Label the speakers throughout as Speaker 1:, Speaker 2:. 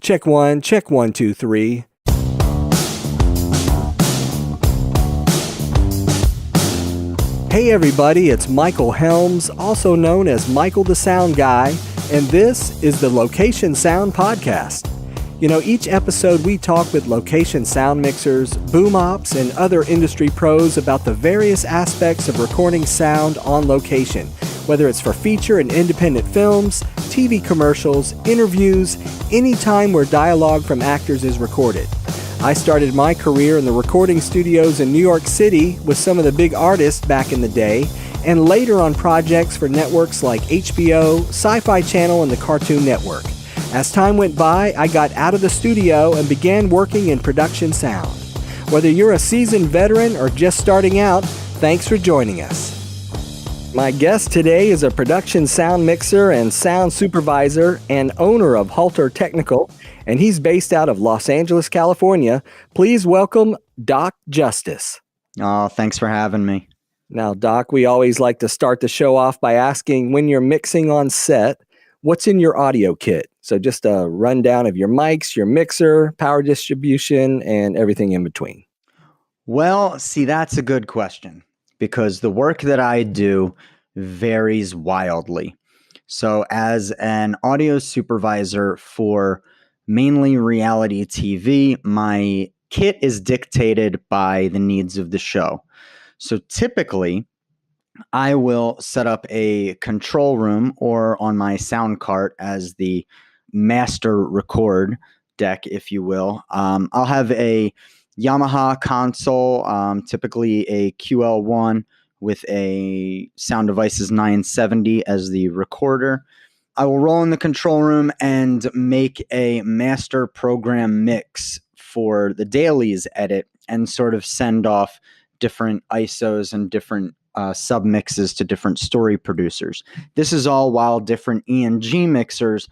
Speaker 1: Check one, two, three. Hey everybody, it's Michael Helms, also known as Michael the Sound Guy, and this is the Location Sound Podcast. You know, each episode we talk with location sound mixers, boom ops, and other industry pros about the various aspects of recording sound on location, whether it's for feature and independent films, TV commercials, interviews, any time where dialogue from actors is recorded. I started my career in the recording studios in New York City with some of the big artists back in the day, and later on projects for networks like HBO, Sci-Fi Channel, and the Cartoon Network. As time went by, I got out of the studio and began working in production sound. Whether you're a seasoned veteran or just starting out, thanks for joining us. My guest today is a production sound mixer and sound supervisor and owner of Halter Technical, and he's based out of Los Angeles, California. Please welcome Doc Justice.
Speaker 2: Oh, thanks for having me.
Speaker 1: Now, Doc, we always like to start the show off by asking, when you're mixing on set, what's in your audio kit? So just a rundown of your mics, your mixer, power distribution, and everything in between.
Speaker 2: Well, see, that's a good question because the work that I do varies wildly. So as an audio supervisor for mainly reality TV, my kit is dictated by the needs of the show. So typically, I will set up a control room or on my sound cart as the master record deck, if you will. I'll have a Yamaha console, typically a QL1 with a Sound Devices 970 as the recorder. I will roll in the control room and make a master program mix for the dailies edit and sort of send off different ISOs and different submixes to different story producers. This is all while different E&G mixers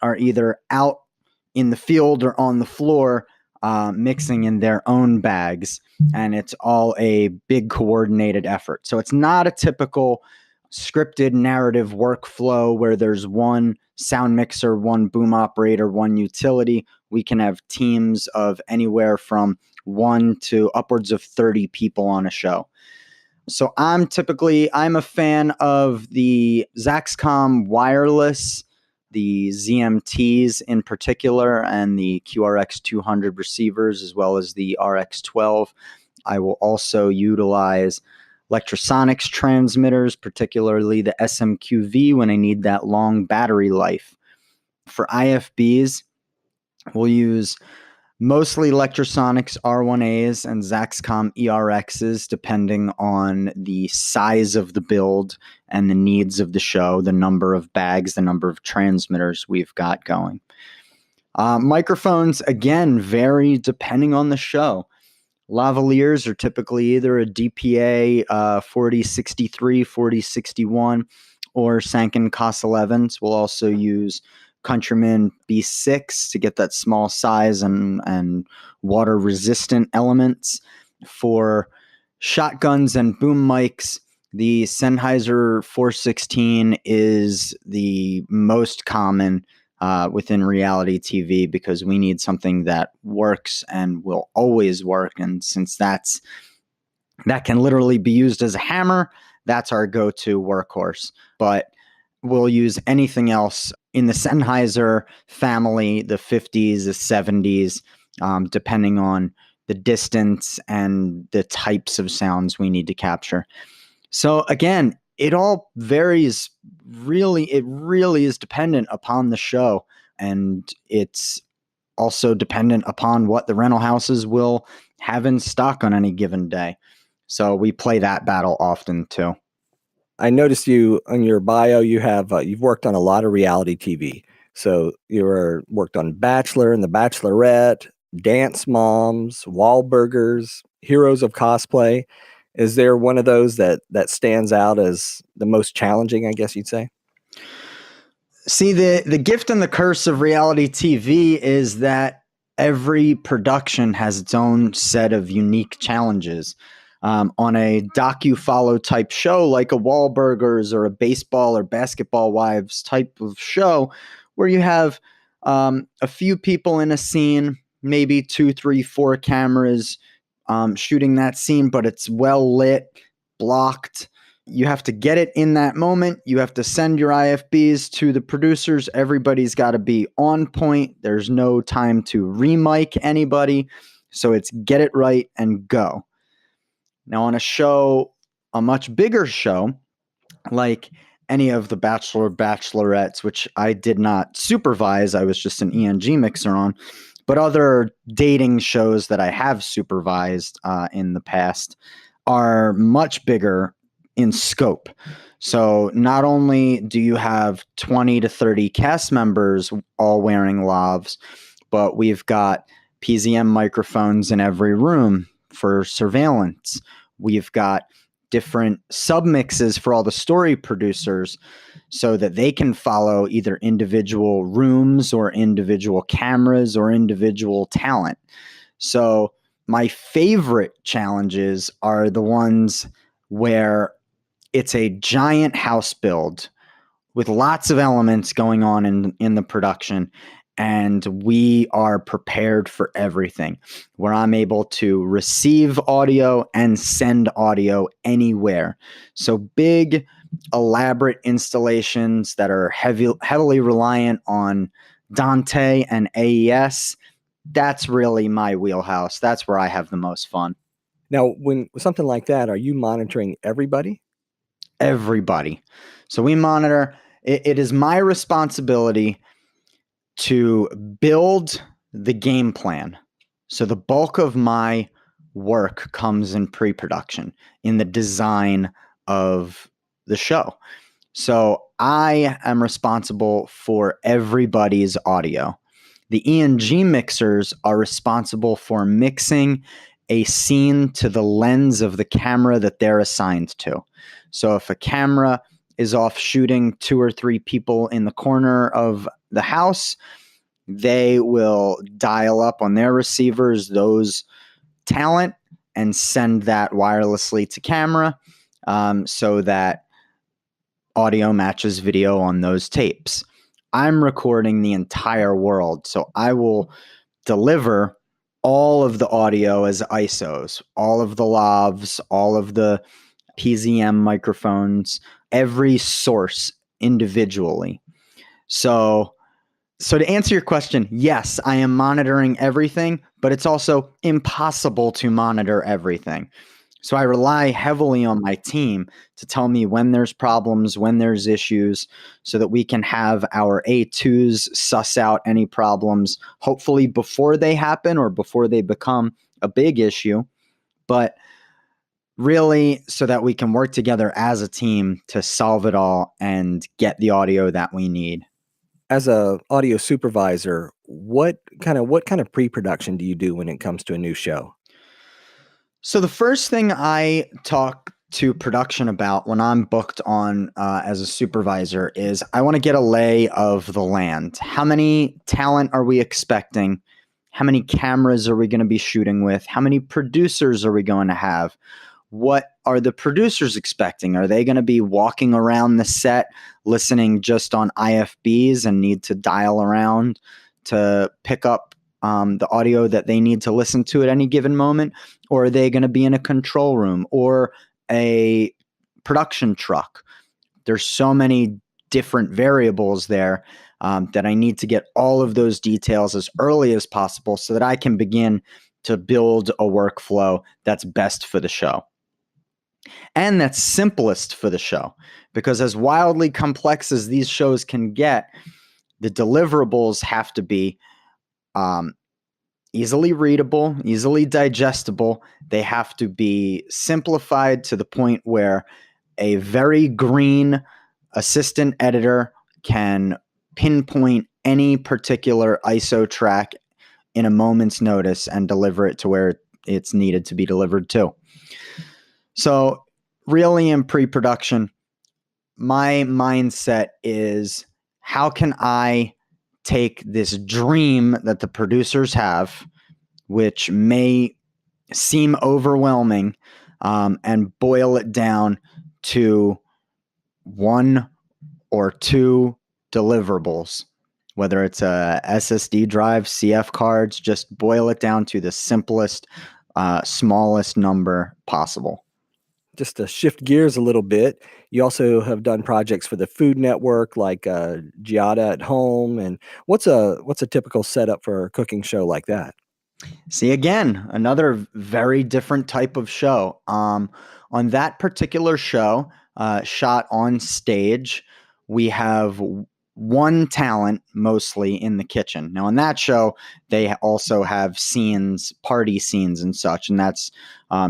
Speaker 2: are either out in the field or on the floor mixing in their own bags, and it's all a big coordinated effort. So it's not a typical scripted narrative workflow where there's one sound mixer, one boom operator, one utility. We can have teams of anywhere from 1 to upwards of 30 people on a show. So I'm a fan of the Zaxcom wireless, the ZMTs in particular, and the QRX200 receivers, as well as the RX12. I will also utilize Electrosonics transmitters, particularly the SMQV when I need that long battery life. For IFBs, we'll use mostly Electrosonics R1As and Zaxcom ERXs, depending on the size of the build and the needs of the show, the number of bags, the number of transmitters we've got going. Microphones, again, vary depending on the show. Lavaliers are typically either a DPA 4063, 4061, or Sanken COS 11s. We'll also use Countryman B6 to get that small size and water resistant elements. For shotguns and boom mics, the Sennheiser 416 is the most common within reality TV because we need something that works and will always work. And since that can literally be used as a hammer, that's our go-to workhorse. But we'll use anything else in the Sennheiser family, the 50s, the 70s, depending on the distance and the types of sounds we need to capture. So again, it all varies. It really is dependent upon the show, and it's also dependent upon what the rental houses will have in stock on any given day. So we play that battle often too.
Speaker 1: I noticed you on your bio, you've worked on a lot of reality TV. So worked on Bachelor and The Bachelorette, Dance Moms, Wahlburgers, Heroes of Cosplay. Is there one of those that stands out as the most challenging, I guess you'd say?
Speaker 2: See, the gift and the curse of reality TV is that every production has its own set of unique challenges. On a docu-follow type show like a Wahlburgers or a baseball or basketball wives type of show where you have a few people in a scene, maybe 2, 3, 4 cameras shooting that scene, but it's well lit, blocked. You have to get it in that moment. You have to send your IFBs to the producers. Everybody's got to be on point. There's no time to remic anybody. So it's get it right and go. Now, on a show, a much bigger show, like any of the Bachelor Bachelorettes, which I did not supervise, I was just an ENG mixer on, but other dating shows that I have supervised in the past are much bigger in scope. So not only do you have 20 to 30 cast members all wearing lavs, but we've got PZM microphones in every room for surveillance. We've got different submixes for all the story producers so that they can follow either individual rooms or individual cameras or individual talent. So my favorite challenges are the ones where it's a giant house build with lots of elements going on in the production, and we are prepared for everything, where I'm able to receive audio and send audio anywhere. So big, elaborate installations that are heavily reliant on Dante and AES, that's really my wheelhouse. That's where I have the most fun.
Speaker 1: Now, when something like that, are you monitoring everybody?
Speaker 2: Everybody. So we monitor. It is my responsibility to build the game plan. So the bulk of my work comes in pre-production, in the design of the show. So I am responsible for everybody's audio. The ENG mixers are responsible for mixing a scene to the lens of the camera that they're assigned to. So if a camera is off shooting 2 or 3 people in the corner of the house, they will dial up on their receivers those talent and send that wirelessly to camera so that audio matches video on those tapes. I'm recording the entire world, so I will deliver all of the audio as ISOs, all of the lavs, all of the PZM microphones, every source individually. So to answer your question, yes, I am monitoring everything, but it's also impossible to monitor everything. So I rely heavily on my team to tell me when there's problems, when there's issues, so that we can have our A2s suss out any problems, hopefully before they happen or before they become a big issue, but really so that we can work together as a team to solve it all and get the audio that we need.
Speaker 1: As a audio supervisor, what kind of pre-production do you do when it comes to a new show?
Speaker 2: So the first thing I talk to production about when I'm booked on as a supervisor is I want to get a lay of the land. How many talent are we expecting? How many cameras are we going to be shooting with? How many producers are we going to have? What are the producers expecting? Are they going to be walking around the set listening just on IFBs and need to dial around to pick up the audio that they need to listen to at any given moment? Or are they going to be in a control room or a production truck? There's so many different variables there that I need to get all of those details as early as possible so that I can begin to build a workflow that's best for the show. And that's simplest for the show, because as wildly complex as these shows can get, the deliverables have to be easily readable, easily digestible. They have to be simplified to the point where a very green assistant editor can pinpoint any particular ISO track in a moment's notice and deliver it to where it's needed to be delivered to. So really in pre-production, my mindset is, how can I take this dream that the producers have, which may seem overwhelming, and boil it down to 1 or 2 deliverables whether it's a SSD drive, CF cards, just boil it down to the simplest, smallest number possible.
Speaker 1: Just to shift gears a little bit, you also have done projects for the Food Network, like Giada at Home. And what's a typical setup for a cooking show like that?
Speaker 2: See, again, another very different type of show. On that particular show, shot on stage, we have one talent mostly in the kitchen. Now, on that show, they also have scenes, party scenes, and such, and that's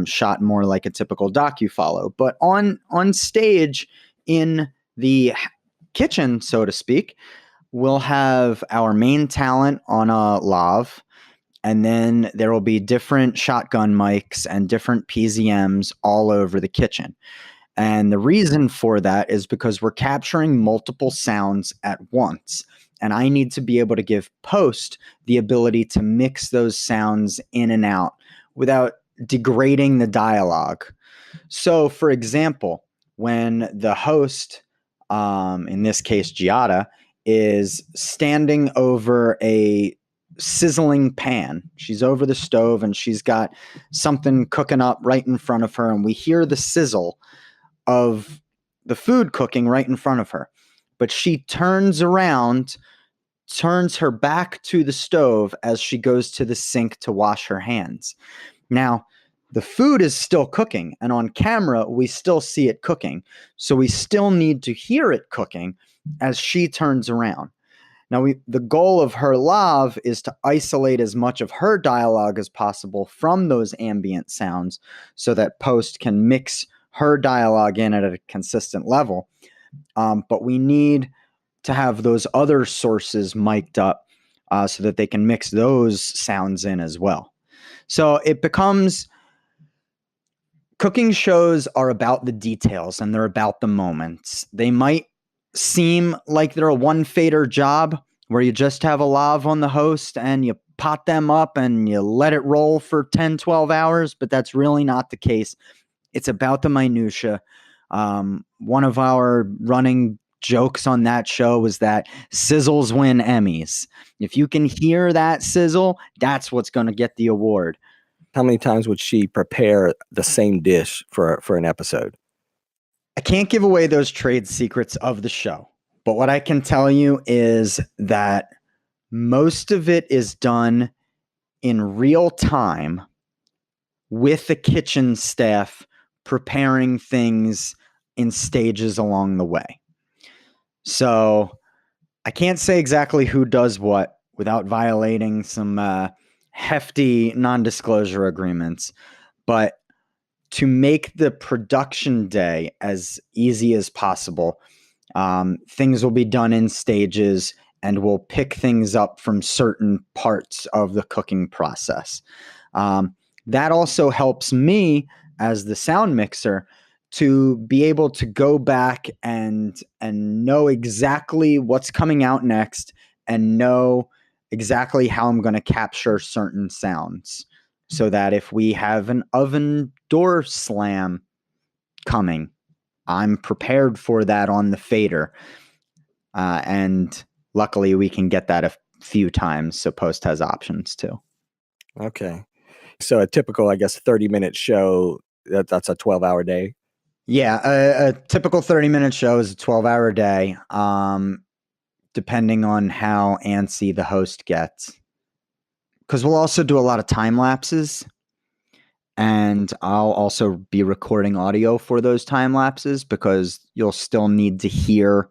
Speaker 2: shot more like a typical docu-follow. But on stage in the kitchen, so to speak, we'll have our main talent on a lav. And then there will be different shotgun mics and different PZMs all over the kitchen. And the reason for that is because we're capturing multiple sounds at once. And I need to be able to give post the ability to mix those sounds in and out without degrading the dialogue. So, for example, when the host, in this case Giada, is standing over a sizzling pan. She's over the stove and she's got something cooking up right in front of her, and we hear the sizzle of the food cooking right in front of her. But she turns around, turns her back to the stove as she goes to the sink to wash her hands. Now, the food is still cooking, and on camera, we still see it cooking. So we still need to hear it cooking as she turns around. Now, the goal of her lav is to isolate as much of her dialogue as possible from those ambient sounds so that post can mix her dialogue in at a consistent level. But we need to have those other sources mic'd up so that they can mix those sounds in as well. So it becomes... Cooking shows are about the details and they're about the moments. They might seem like they're a one-fader job where you just have a lav on the host and you pot them up and you let it roll for 10, 12 hours, but that's really not the case. It's about the minutia. One of our running jokes on that show was that sizzles win Emmys. If you can hear that sizzle, that's what's going to get the award.
Speaker 1: How many times would she prepare the same dish for an episode?
Speaker 2: I can't give away those trade secrets of the show, but what I can tell you is that most of it is done in real time with the kitchen staff preparing things in stages along the way. So I can't say exactly who does what without violating some hefty non-disclosure agreements, but to make the production day as easy as possible, things will be done in stages and we'll pick things up from certain parts of the cooking process. That also helps me as the sound mixer to be able to go back and know exactly what's coming out next and know exactly how I'm going to capture certain sounds so that if we have an oven door slam coming, I'm prepared for that on the fader. And luckily we can get that a few times. So post has options too.
Speaker 1: Okay. So a typical, I guess, 30-minute show, that's a 12-hour day?
Speaker 2: Yeah, a typical 30-minute show is a 12-hour day, depending on how antsy the host gets. Because we'll also do a lot of time lapses, and I'll also be recording audio for those time lapses because you'll still need to hear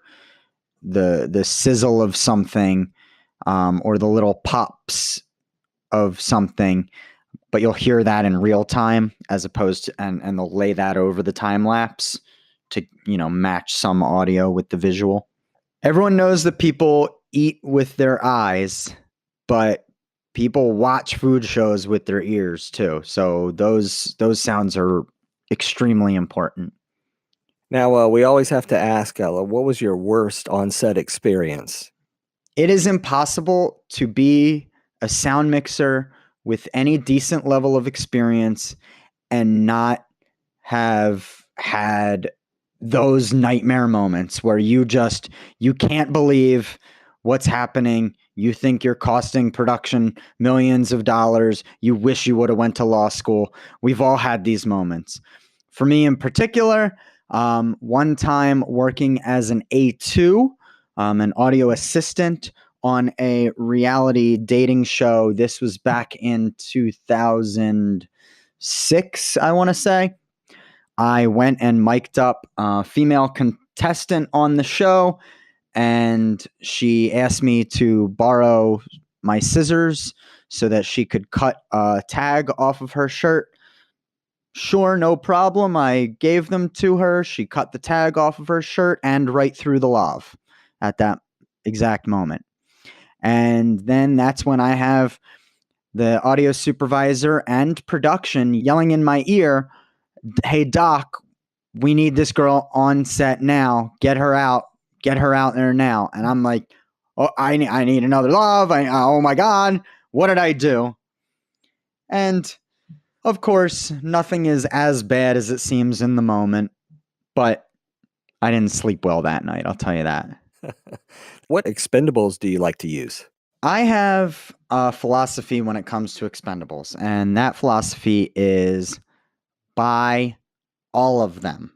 Speaker 2: the sizzle of something or the little pops of something, but you'll hear that in real time as opposed to, and they'll lay that over the time lapse to, match some audio with the visual. Everyone knows that people eat with their eyes, but people watch food shows with their ears too. So those sounds are extremely important.
Speaker 1: Now, we always have to ask, what was your worst on-set experience?
Speaker 2: It is impossible to be a sound mixer with any decent level of experience and not have had those nightmare moments where you can't believe what's happening. You think you're costing production millions of dollars. You wish you would have went to law school. We've all had these moments. For me in particular, one time working as an A2, an audio assistant on a reality dating show. This was back in 2006, I want to say. I went and mic'd up a female contestant on the show, and she asked me to borrow my scissors so that she could cut a tag off of her shirt. Sure, no problem. I gave them to her. She cut the tag off of her shirt and right through the lav at that exact moment. And then that's when I have the audio supervisor and production yelling in my ear, "Hey, Doc, we need this girl on set now. Get her out. Get her out there now." And I'm like, "Oh, I need another lav. Oh my God, what did I do?" And of course, nothing is as bad as it seems in the moment, but I didn't sleep well that night, I'll tell you that.
Speaker 1: What expendables do you like to use?
Speaker 2: I have a philosophy when it comes to expendables, and that philosophy is buy all of them,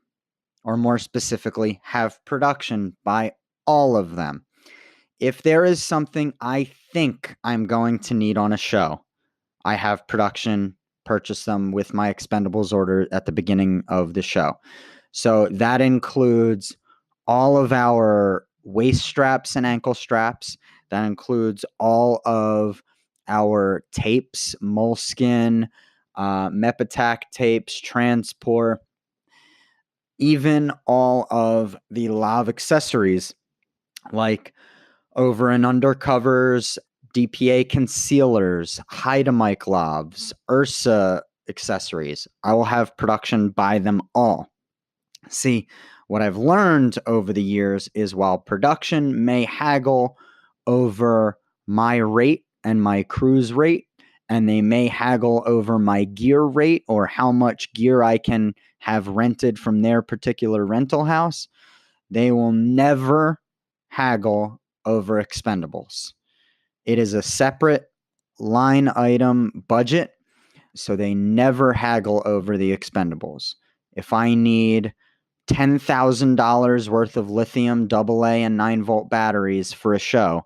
Speaker 2: or more specifically, have production buy all of them. If there is something I think I'm going to need on a show, I have production purchase them with my expendables order at the beginning of the show. So that includes all of our waist straps and ankle straps. That includes all of our tapes, moleskin, Mepatac tapes, transport, even all of the lav accessories like over and under covers, DPA concealers, hide-a-mic lavs, Ursa accessories. I will have production buy them all. See, what I've learned over the years is while production may haggle over my rate and my crew's rate, and they may haggle over my gear rate or how much gear I can have rented from their particular rental house, they will never haggle over expendables. It is a separate line item budget, so they never haggle over the expendables. If I need $10,000 worth of lithium AA and 9-volt batteries for a show,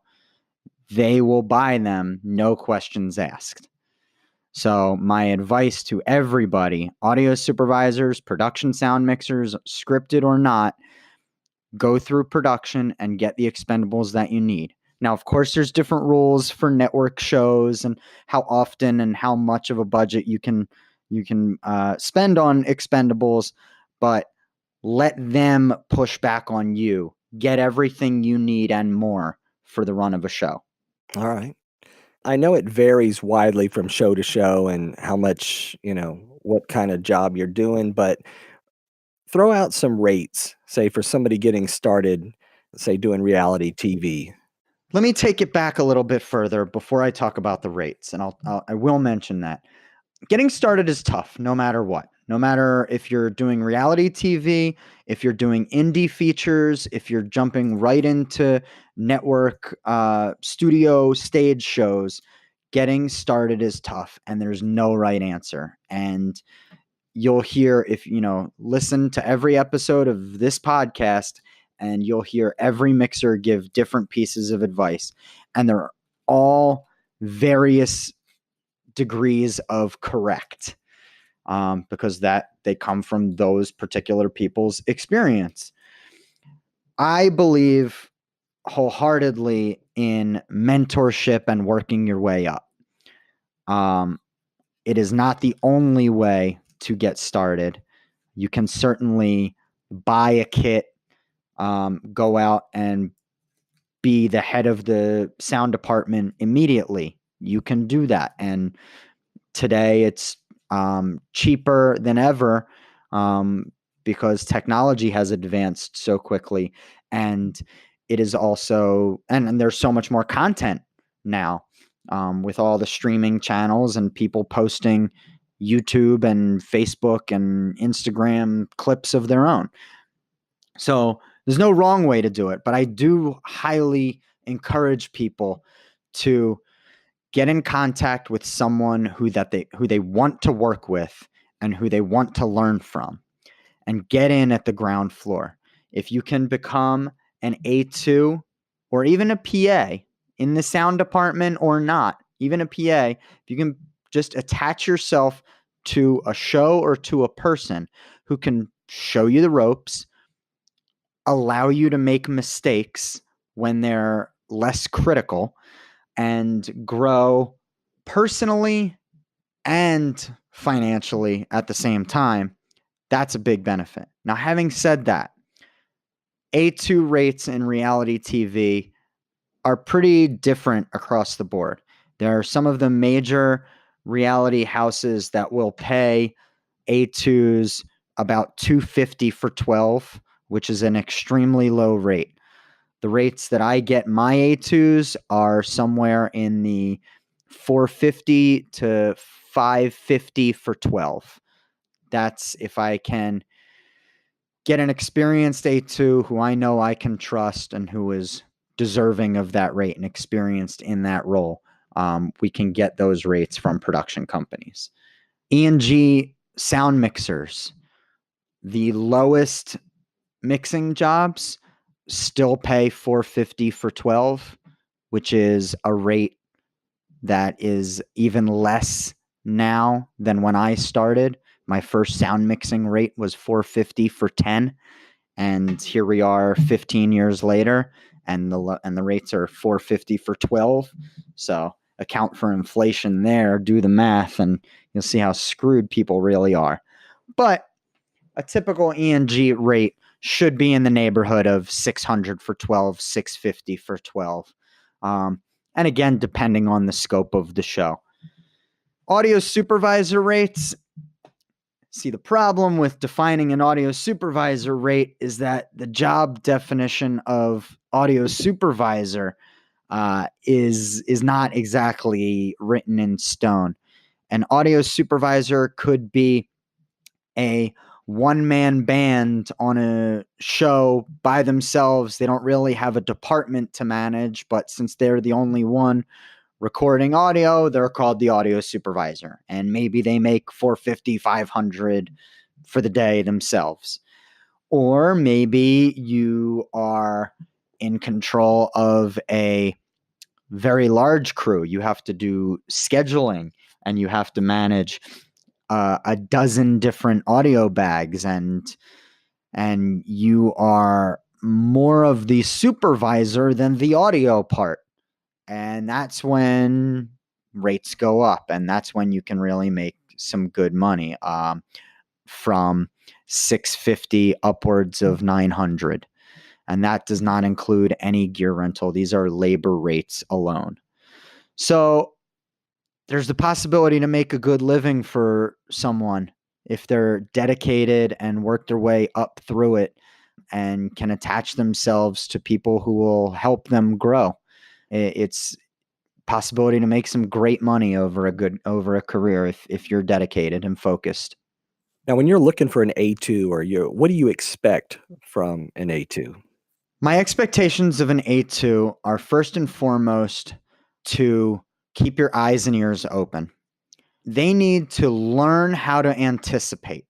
Speaker 2: they will buy them, no questions asked. So my advice to everybody, audio supervisors, production sound mixers, scripted or not, go through production and get the expendables that you need. Now, of course, there's different rules for network shows and how often and how much of a budget you can spend on expendables, but let them push back on you. Get everything you need and more for the run of a show.
Speaker 1: All right. I know it varies widely from show to show and how much, what kind of job you're doing, but throw out some rates, say for somebody getting started, say doing reality TV.
Speaker 2: Let me take it back a little bit further before I talk about the rates, and I will mention that. Getting started is tough no matter what. No matter if you're doing reality TV, if you're doing indie features, if you're jumping right into network studio stage shows, getting started is tough and there's no right answer. And you'll hear, if listen to every episode of this podcast, and you'll hear every mixer give different pieces of advice, and they're all various degrees of correct, because they come from those particular people's experience. I believe wholeheartedly in mentorship and working your way up. It is not the only way to get started. You can certainly buy a kit, go out and be the head of the sound department immediately. You can do that. And today it's cheaper than ever, because technology has advanced so quickly. And it is also, and there's so much more content now, with all the streaming channels and people posting YouTube and Facebook and Instagram clips of their own. So there's no wrong way to do it, but I do highly encourage people to get in contact with someone who they want to work with and who they want to learn from, and get in at the ground floor. If you can become an A2 or even a PA in the sound department, or not, even a PA, if you can just attach yourself to a show or to a person who can show you the ropes, allow you to make mistakes when they're less critical, and grow personally and financially at the same time, that's a big benefit. Now, having said that, A2 rates in reality TV are pretty different across the board. There are some of the major reality houses that will pay A2s about $250 for 12, which is an extremely low rate. The rates that I get my A2s are somewhere in the $450 to $550 for 12. That's if I can get an experienced A2 who I know I can trust and who is deserving of that rate and experienced in that role. We can get those rates from production companies. E&G sound mixers, the lowest mixing jobs still pay $450 for 12, which is a rate that is even less now than when I started. My first sound mixing rate was $450 for 10, and here we are 15 years later, and the rates are $450 for 12. So account for inflation there, do the math, and you'll see how screwed people really are. But a typical E&G rate should be in the neighborhood of $600 for 12, $650 for 12. And again, depending on the scope of the show. Audio supervisor rates. See, the problem with defining an audio supervisor rate is that the job definition of audio supervisor is not exactly written in stone. An audio supervisor could be a one-man band on a show by themselves. They don't really have a department to manage, but since they're the only one recording audio, they're called the audio supervisor. And maybe they make $450, $500 for the day themselves. Or maybe you are in control of a very large crew. You have to do scheduling and you have to manage a dozen different audio bags, and you are more of the supervisor than the audio part. And that's when rates go up, and that's when you can really make some good money, from $650 upwards of $900. And that does not include any gear rental. These are labor rates alone. So there's the possibility to make a good living for someone if they're dedicated and work their way up through it and can attach themselves to people who will help them grow. It's possibility to make some great money over a career if you're dedicated and focused.
Speaker 1: Now, when you're looking for an A2, what do you expect from an A2?
Speaker 2: My expectations of an A2 are first and foremost to keep your eyes and ears open. They need to learn how to anticipate,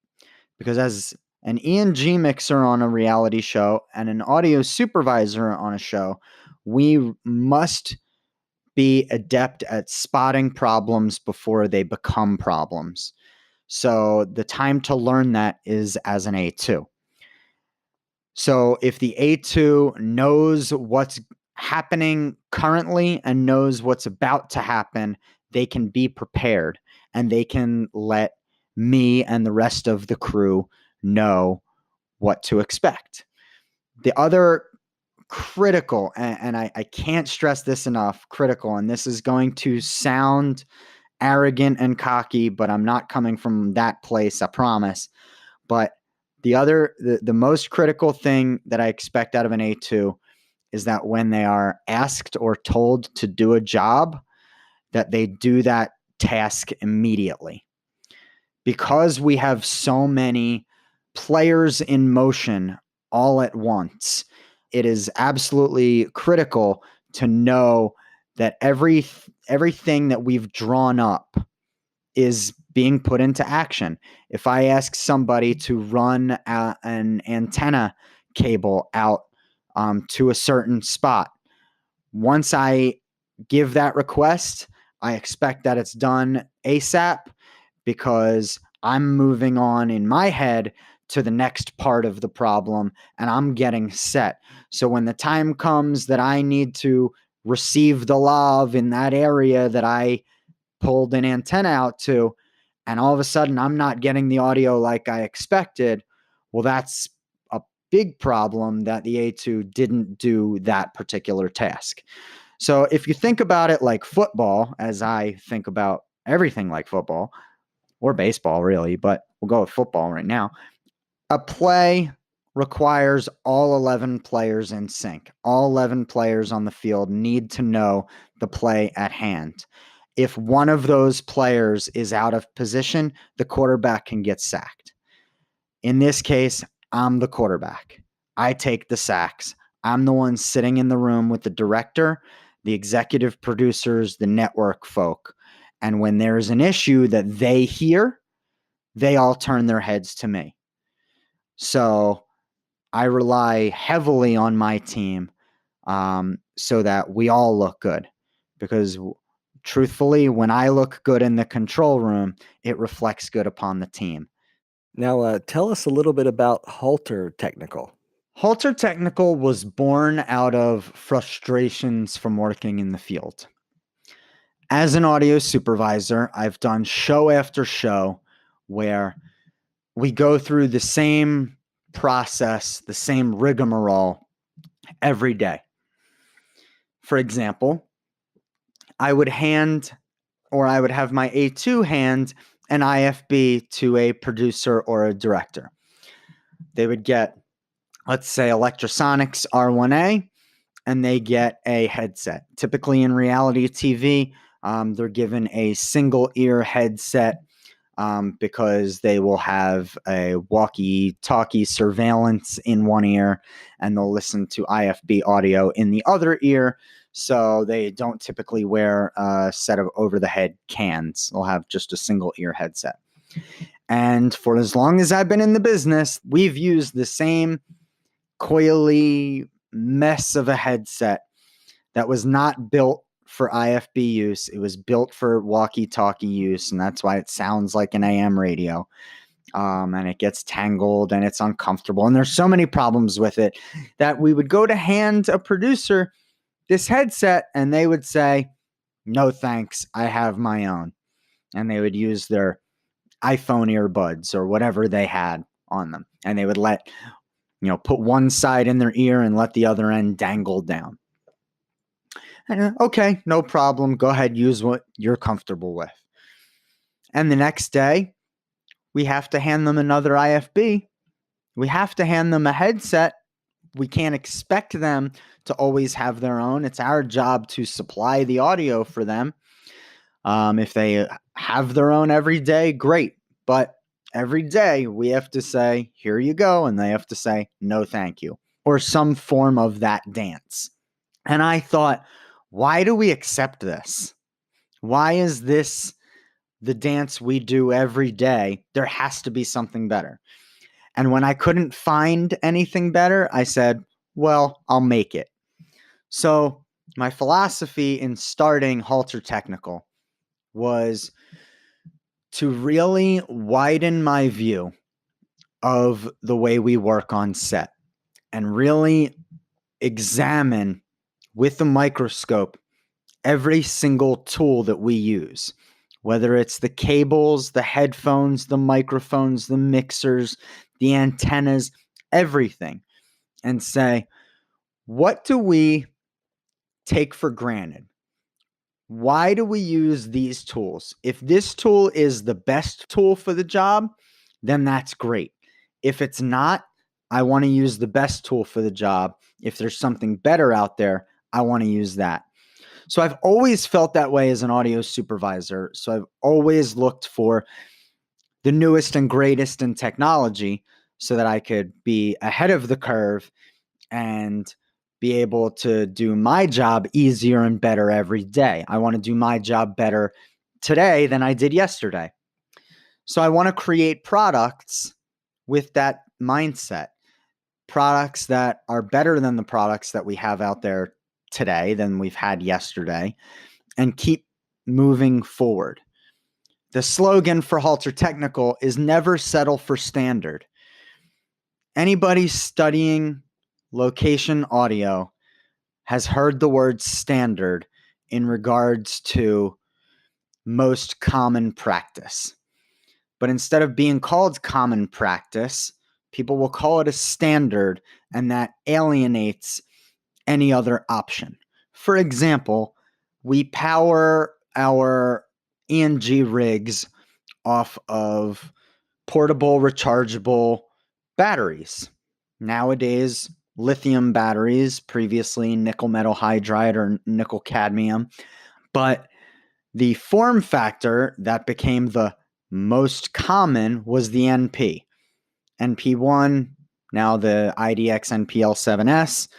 Speaker 2: because as an E&G mixer on a reality show and an audio supervisor on a show, we must be adept at spotting problems before they become problems. So the time to learn that is as an A2. So if the A2 knows what's happening currently and knows what's about to happen, they can be prepared and they can let me and the rest of the crew know what to expect. The other critical, and I can't stress this enough, critical, and this is going to sound arrogant and cocky, but I'm not coming from that place, I promise. But the most critical thing that I expect out of an A2 is that when they are asked or told to do a job, that they do that task immediately. Because we have so many players in motion all at once, it is absolutely critical to know that everything that we've drawn up is being put into action. If I ask somebody to run an antenna cable out to a certain spot, once I give that request, I expect that it's done ASAP, because I'm moving on in my head to the next part of the problem and I'm getting set. So when the time comes that I need to receive the lav in that area that I pulled an antenna out to, and all of a sudden I'm not getting the audio like I expected, well, that's a big problem that the A2 didn't do that particular task. So if you think about it like football, as I think about everything like football, or baseball really, but we'll go with football right now. A play requires all 11 players in sync. All 11 players on the field need to know the play at hand. If one of those players is out of position, the quarterback can get sacked. In this case, I'm the quarterback. I take the sacks. I'm the one sitting in the room with the director, the executive producers, the network folk. And when there is an issue that they hear, they all turn their heads to me. So I rely heavily on my team so that we all look good. Because truthfully, when I look good in the control room, it reflects good upon the team.
Speaker 1: Now, tell us a little bit about Halter Technical.
Speaker 2: Halter Technical was born out of frustrations from working in the field. As an audio supervisor, I've done show after show where we go through the same process, the same rigmarole every day. For example, I would have my A2 hand an IFB to a producer or a director. They would get, let's say, Electrosonics R1A, and they get a headset. Typically in reality TV, they're given a single ear headset because they will have a walkie-talkie surveillance in one ear and they'll listen to IFB audio in the other ear. So they don't typically wear a set of over-the-head cans. They'll have just a single ear headset. And for as long as I've been in the business, we've used the same coily mess of a headset that was not built for IFB use. It was built for walkie-talkie use, and that's why it sounds like an AM radio. And it gets tangled and it's uncomfortable. And there's so many problems with it that we would go to hand a producer this headset and they would say, "No thanks, I have my own." And they would use their iPhone earbuds or whatever they had on them. And they would put one side in their ear and let the other end dangle down. And, okay, no problem. Go ahead, use what you're comfortable with. And the next day, we have to hand them another IFB. We have to hand them a headset. We can't expect them to always have their own. It's our job to supply the audio for them. If they have their own every day, great. But every day we have to say, "Here you go." And they have to say, "No, thank you," or some form of that dance. And I thought, why do we accept this? Why is this the dance we do every day? There has to be something better. And when I couldn't find anything better, I said, well, I'll make it. So my philosophy in starting Halter Technical was to really widen my view of the way we work on set and really examine with a microscope every single tool that we use, whether it's the cables, the headphones, the microphones, the mixers, the antennas, everything, and say, what do we take for granted? Why do we use these tools? If this tool is the best tool for the job, then that's great. If it's not, I want to use the best tool for the job. If there's something better out there, I want to use that. So I've always felt that way as an audio supervisor. So I've always looked for the newest and greatest in technology so that I could be ahead of the curve and be able to do my job easier and better every day. I want to do my job better today than I did yesterday. So I want to create products with that mindset, products that are better than the products that we have out there today than we've had yesterday, and keep moving forward. The slogan for Halter Technical is never settle for standard. Anybody studying location audio has heard the word standard in regards to most common practice. But instead of being called common practice, people will call it a standard, and that alienates any other option. For example, we power our ENG rigs off of portable rechargeable batteries. Nowadays, lithium batteries, previously nickel metal hydride or nickel cadmium. But the form factor that became the most common was the NP. NP1, now the IDX NPL7S,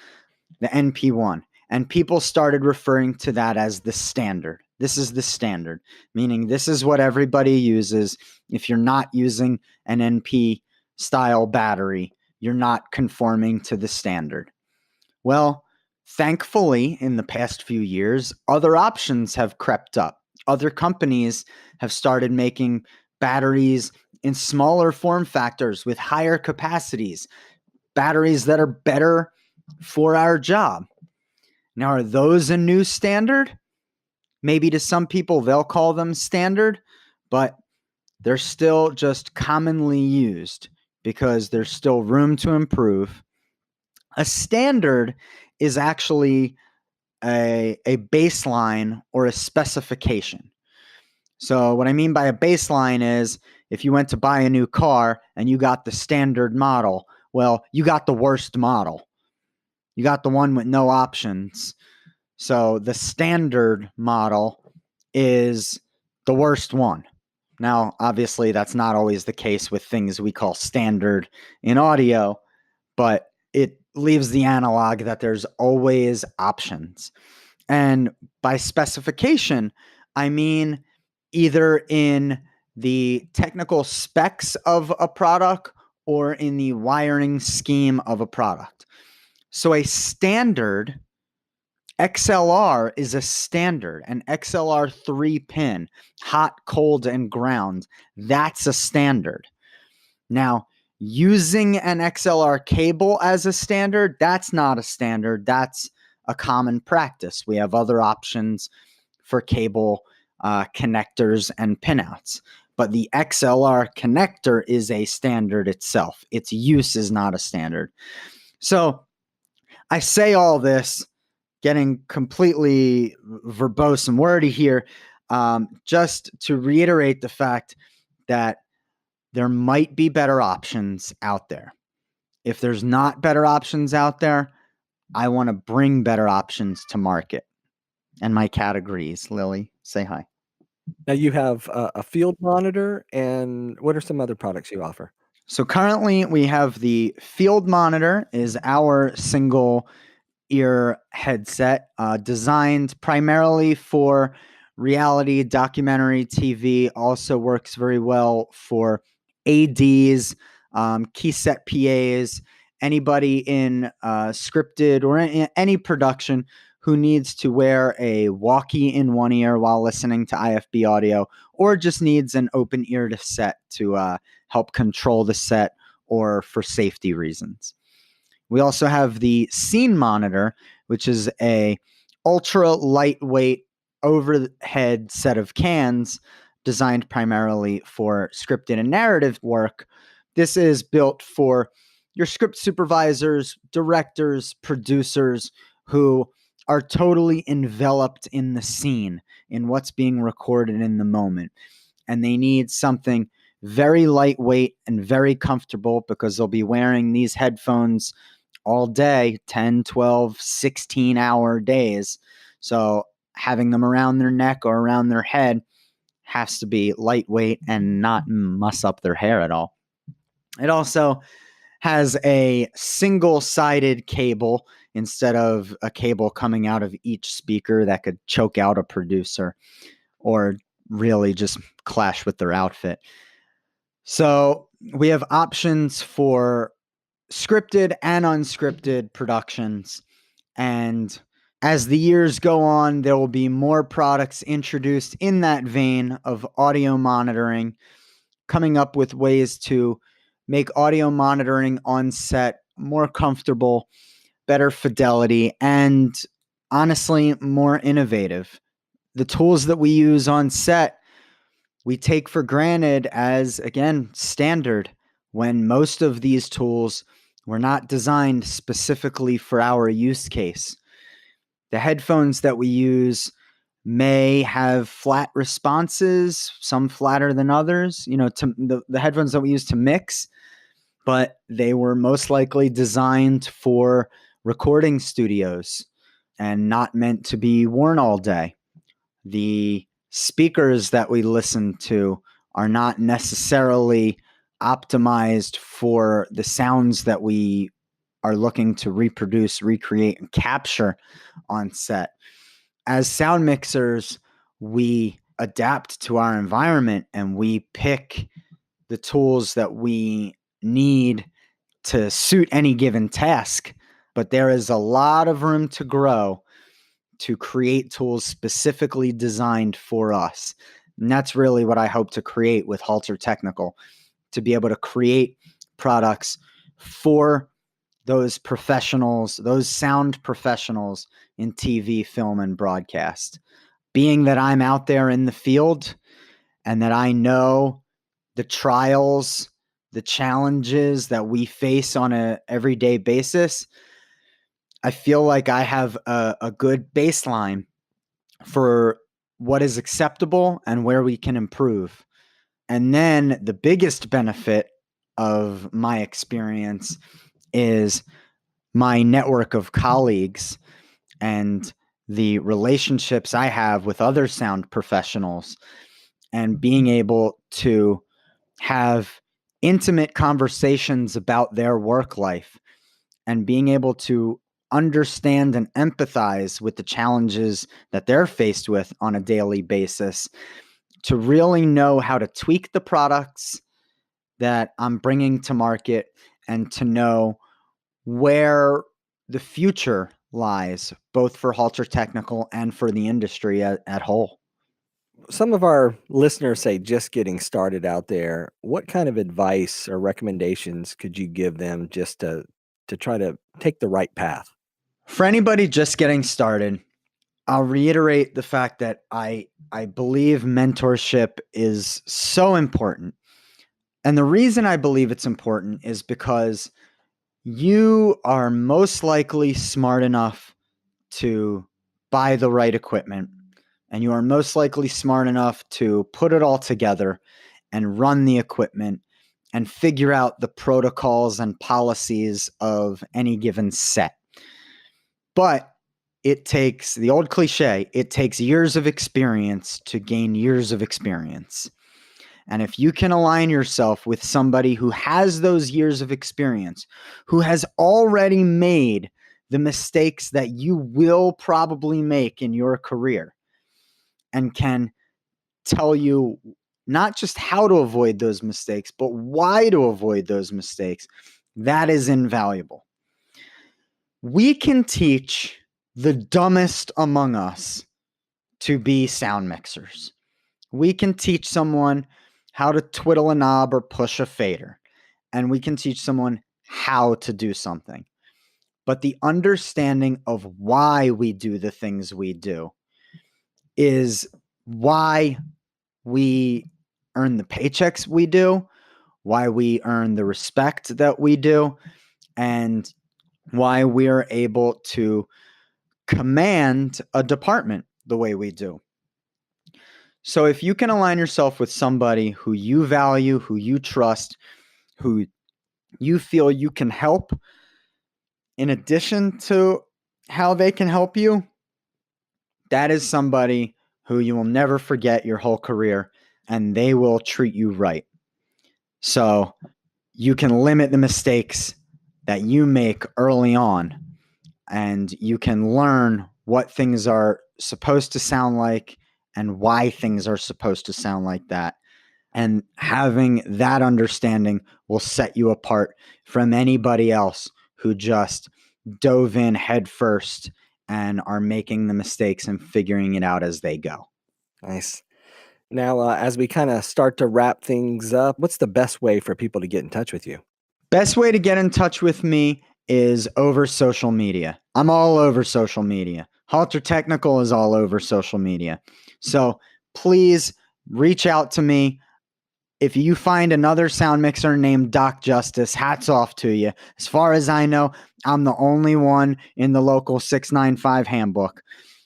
Speaker 2: the NP1. And people started referring to that as the standard. This is the standard, meaning this is what everybody uses. If you're not using an NP style battery, you're not conforming to the standard. Well, thankfully, in the past few years, other options have crept up. Other companies have started making batteries in smaller form factors with higher capacities, batteries that are better for our job. Now, are those a new standard? Maybe to some people, they'll call them standard, but they're still just commonly used because there's still room to improve. A standard is actually a baseline or a specification. So what I mean by a baseline is if you went to buy a new car and you got the standard model, well, you got the worst model. You got the one with no options. So the standard model is the worst one. Now, obviously, that's not always the case with things we call standard in audio, but it leaves the analog that there's always options. And by specification, I mean either in the technical specs of a product or in the wiring scheme of a product. So a standard XLR is a standard, an XLR 3-pin, hot, cold, and ground. That's a standard. Now, using an XLR cable as a standard, that's not a standard. That's a common practice. We have other options for cable connectors and pinouts. But the XLR connector is a standard itself. Its use is not a standard. So I say all this, getting completely verbose and wordy here, just to reiterate the fact that there might be better options out there. If there's not better options out there, I want to bring better options to market. And my categories, Lily, say hi.
Speaker 1: Now you have a field monitor, and what are some other products you offer?
Speaker 2: So currently we have the field monitor is our single ear headset designed primarily for reality, documentary TV, also works very well for ADs, key set PAs, anybody in scripted or any production who needs to wear a walkie in one ear while listening to IFB audio, or just needs an open ear to set to help control the set or for safety reasons. We also have the scene monitor, which is a ultra lightweight overhead set of cans designed primarily for scripted and narrative work. This is built for your script supervisors, directors, producers who are totally enveloped in the scene, in what's being recorded in the moment. And they need something very lightweight and very comfortable because they'll be wearing these headphones all day, 10, 12, 16-hour days. So having them around their neck or around their head has to be lightweight and not muss up their hair at all. It also has a single-sided cable instead of a cable coming out of each speaker that could choke out a producer or really just clash with their outfit. So we have options for scripted and unscripted productions. And as the years go on, there will be more products introduced in that vein of audio monitoring, coming up with ways to make audio monitoring on set more comfortable, better fidelity, and honestly, more innovative. The tools that we use on set, we take for granted as, again, standard, when most of these tools were not designed specifically for our use case. The headphones that we use may have flat responses, some flatter than others, to the headphones that we use to mix, but they were most likely designed for recording studios and not meant to be worn all day. The speakers that we listen to are not necessarily optimized for the sounds that we are looking to reproduce, recreate, and capture on set. As sound mixers, we adapt to our environment and we pick the tools that we need to suit any given task. But there is a lot of room to grow to create tools specifically designed for us. And that's really what I hope to create with Halter Technical, to be able to create products for those professionals, those sound professionals in TV, film, and broadcast. Being that I'm out there in the field and that I know the trials, the challenges that we face on an everyday basis, I feel like I have a good baseline for what is acceptable and where we can improve. And then the biggest benefit of my experience is my network of colleagues and the relationships I have with other sound professionals, and being able to have intimate conversations about their work life and being able to understand and empathize with the challenges that they're faced with on a daily basis, to really know how to tweak the products that I'm bringing to market and to know where the future lies, both for Halter Technical and for the industry at whole.
Speaker 1: Some of our listeners say just getting started out there. What kind of advice or recommendations could you give them just to try to take the right path?
Speaker 2: For anybody just getting started, I'll reiterate the fact that I believe mentorship is so important. And the reason I believe it's important is because you are most likely smart enough to buy the right equipment, and you are most likely smart enough to put it all together and run the equipment and figure out the protocols and policies of any given set. But it takes, the old cliche, it takes years of experience to gain years of experience. And if you can align yourself with somebody who has those years of experience, who has already made the mistakes that you will probably make in your career, and can tell you not just how to avoid those mistakes, but why to avoid those mistakes, that is invaluable. We can teach the dumbest among us to be sound mixers. We can teach someone how to twiddle a knob or push a fader, and we can teach someone how to do something. But the understanding of why we do the things we do is why we earn the paychecks we do, why we earn the respect that we do, and why we're able to command a department the way we do. So if you can align yourself with somebody who you value, who you trust, who you feel you can help, in addition to how they can help you, that is somebody who you will never forget your whole career, and they will treat you right. So you can limit the mistakes that you make early on and you can learn what things are supposed to sound like and why things are supposed to sound like that. And having that understanding will set you apart from anybody else who just dove in head first and are making the mistakes and figuring it out as they go.
Speaker 1: Nice. Now, as we kind of start to wrap things up, what's the best way for people to get in touch with you?
Speaker 2: Best way to get in touch with me is over social media. I'm all over social media. Halter Technical is all over social media. So please reach out to me. If you find another sound mixer named Doc Justice, hats off to you. As far as I know, I'm the only one in the local 695 handbook.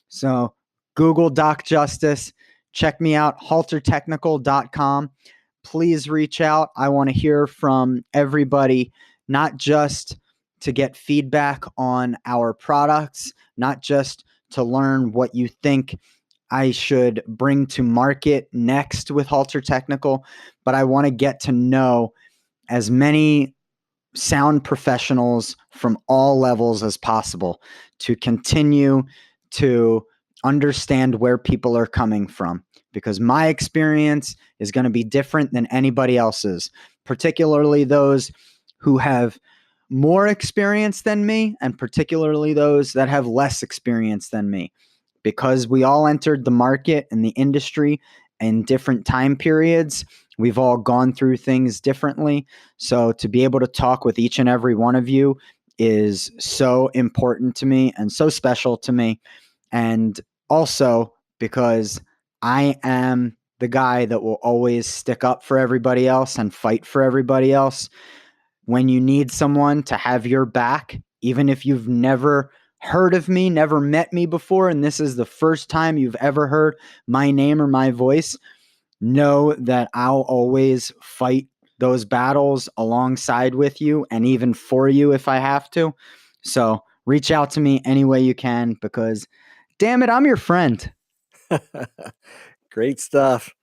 Speaker 2: So Google Doc Justice. Check me out, haltertechnical.com. Please reach out. I want to hear from everybody, not just to get feedback on our products, not just to learn what you think I should bring to market next with Halter Technical, but I want to get to know as many sound professionals from all levels as possible to continue to understand where people are coming from, because my experience is going to be different than anybody else's, particularly those who have more experience than me and particularly those that have less experience than me, because we all entered the market and the industry in different time periods. We've all gone through things differently. So to be able to talk with each and every one of you is so important to me and so special to me. And also because I am the guy that will always stick up for everybody else and fight for everybody else. When you need someone to have your back, even if you've never heard of me, never met me before, and this is the first time you've ever heard my name or my voice, know that I'll always fight those battles alongside with you and even for you if I have to. So reach out to me any way you can, because damn it, I'm your friend.
Speaker 1: Great stuff.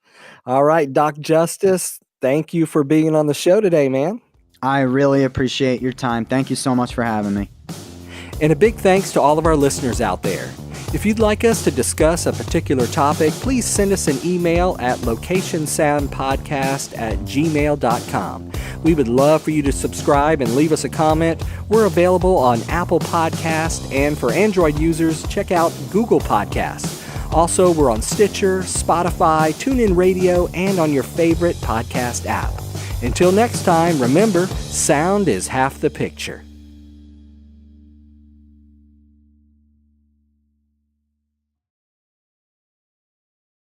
Speaker 1: All right, Doc Justice, thank you for being on the show today, man.
Speaker 2: I really appreciate your time. Thank you so much for having me.
Speaker 1: And a big thanks to all of our listeners out there. If you'd like us to discuss a particular topic, please send us an email at locationsoundpodcast@gmail.com. We would love for you to subscribe and leave us a comment. We're available on Apple Podcasts, and for Android users, check out Google Podcasts. Also, we're on Stitcher, Spotify, TuneIn Radio, and on your favorite podcast app. Until next time, remember, sound is half the picture.